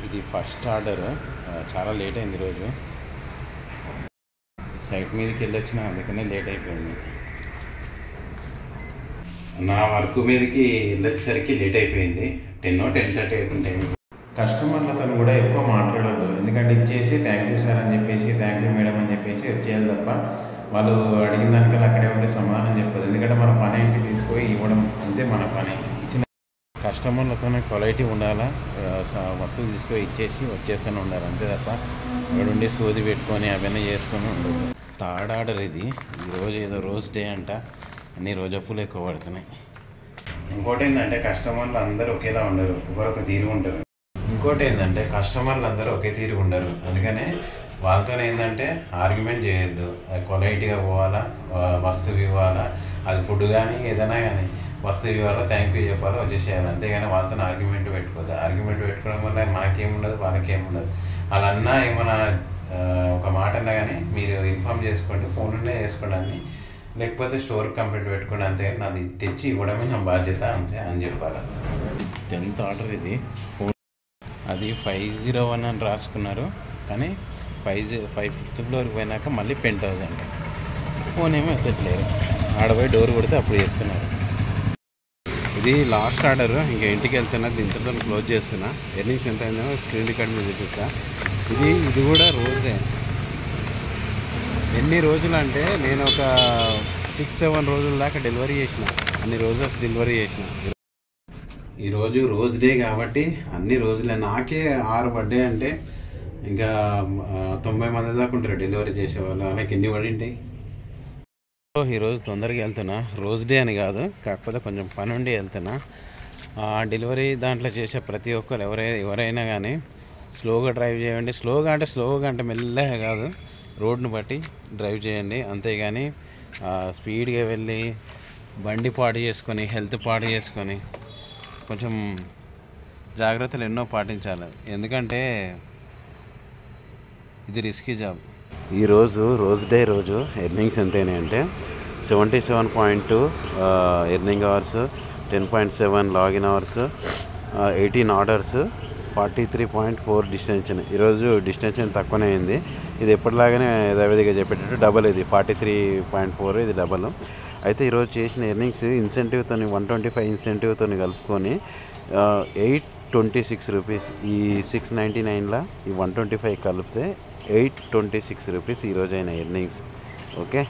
ఇది first order. చాలా late అయింది ఈరోజు. సైట్ మీదకి వెళ్ళొచ్చిన, అందుకనే లేట్ అయిపోయింది. నా వర్క్ మీదకి వెళ్ళొచ్చేసరికి లేట్ అయిపోయింది. 10:30 అవుతుంది టైం. కస్టమర్లతో కూడా ఎక్కువ మాట్లాడద్దు, ఎందుకంటే ఇచ్చేసి థ్యాంక్ యూ సార్ అని చెప్పేసి, థ్యాంక్ యూ మేడం అని చెప్పేసి వచ్చేయాలి తప్ప వాళ్ళు అడిగిన దానికల్లా అక్కడే ఉంటే సమాధానం చెప్పదు. ఎందుకంటే మన పని ఏంటి తీసుకొని ఇవ్వడం, అంతే మన పని. ఇచ్చిన కస్టమర్లతోనే క్వాలిటీ ఉండాలా, వస్తువులు తీసుకొని ఇచ్చేసి వచ్చేస్తూనే ఉండాలి, అంతే తప్ప అక్కడ ఉండి సోది పెట్టుకొని అవన్నీ చేసుకొని ఉండదు. థర్డ్ ఆర్డర్ ఇది. ఈరోజు ఏదో రోజ్ డే అంట, అన్ని రోజప్పులు ఎక్కువ పడుతున్నాయి. ఇంకోటి ఏంటంటే కస్టమర్లు అందరూ ఒకేలా ఉండరు, ఒకరొక తీరు ఉంటారు. ఇంకోటి ఏంటంటే కస్టమర్లు అందరూ ఒకే తీరు ఉండరు, అందుకనే వాళ్ళతో ఏంటంటే ఆర్గ్యుమెంట్ చేయొద్దు. క్వాలిటీగా పోవాలా, వస్తువు ఇవ్వాలా, అది ఫుడ్ కానీ ఏదైనా కానీ వస్తువు ఇవ్వాలా, థ్యాంక్ యూ చెప్పాలా, వచ్చేసేయాలి. అంతేగాని వాళ్ళతో ఆర్గ్యుమెంట్ పెట్టుకోవద్దు. ఆర్గ్యుమెంట్ పెట్టుకోవడం వల్ల మాకేముండదు, వాళ్ళకేముండదు. వాళ్ళన్నా ఏమైనా ఒక మాట అన్నా కానీ మీరు ఇన్ఫామ్ చేసుకోండి, ఫోన్లోనే చేసుకోండి అని, లేకపోతే స్టోర్కి కంప్లీట్ పెట్టుకోండి, అంతేగాని నాది తెచ్చి ఇవ్వడమే నా బాధ్యత అంతే అని చెప్పాలి. 10th ఆర్డర్ ఇది. అది 501 అని రాసుకున్నారు, కానీ 5th ఫ్లోర్కి పోయినాక మళ్ళీ 10,000. ఫోన్ ఏమో ఎత్తట్లేరు. ఆడపోయి డోర్ కొడితే అప్పుడు చెప్తున్నారు. ఇది లాస్ట్ ఆర్డర్. ఇంకా ఇంటికి వెళ్తున్నా, దీంతో క్లోజ్ చేస్తున్నా. ఎర్నింగ్స్ ఎంత అయిందో స్క్రీన్ రికార్డ్ మీద చూపిస్తా. ఇది కూడా రోజే. ఎన్ని రోజులు అంటే నేను ఒక 6-7 రోజుల దాకా డెలివరీ చేసిన, అన్ని రోజెస్ డెలివరీ చేసిన. ఈరోజు రోజ్ డే కాబట్టి అన్ని రోజులే. నాకే 6 బర్త్డే అంటే ఇంకా 90 మంది దాకా ఉంటారు డెలివరీ చేసేవాళ్ళు. అలాగే ఎన్ని పడింటాయి. ఈరోజు తొందరగా వెళ్తున్నా. రోజ్ డే అని కాదు, కాకపోతే కొంచెం పని ఉండి వెళ్తున్నా. డెలివరీ దాంట్లో చేసే ప్రతి ఒక్కరు ఎవరైనా కానీ స్లోగా డ్రైవ్ చేయండి. స్లోగా అంటే మెల్లగా కాదు, రోడ్ను బట్టి డ్రైవ్ చేయండి. అంతేగాని స్పీడ్గా వెళ్ళి బండి పాడు చేసుకొని, హెల్త్ పాడు చేసుకొని కొంచెం జాగ్రత్తలు ఎన్నో పాటించాలి. ఎందుకంటే ఇది రిస్కీ జాబ్. ఈరోజు రోజ్ డే రోజు ఎర్నింగ్స్ ఎంతైనా అంటే 77.2 earning hours, 10.7 login hours, 18 orders, 43.4 distension. ఈరోజు డిస్టెన్షన్ తక్కువనే అయింది. ఇది ఎప్పటిలాగానే యథావిధిగా చెప్పేటట్టు డబల్. ఇది 43.4, ఇది డబల్. అయితే ఈరోజు చేసిన ఎర్నింగ్స్ ఇన్సెంటివ్తో 125 ఇన్సెంటివ్తో కలుపుకొని 826 రూపీస్. ఈ 699లా ఈ 125 కలిపితే 826 రూపీస్ ఈరోజు అయిన ఎర్నింగ్స్. ఓకే.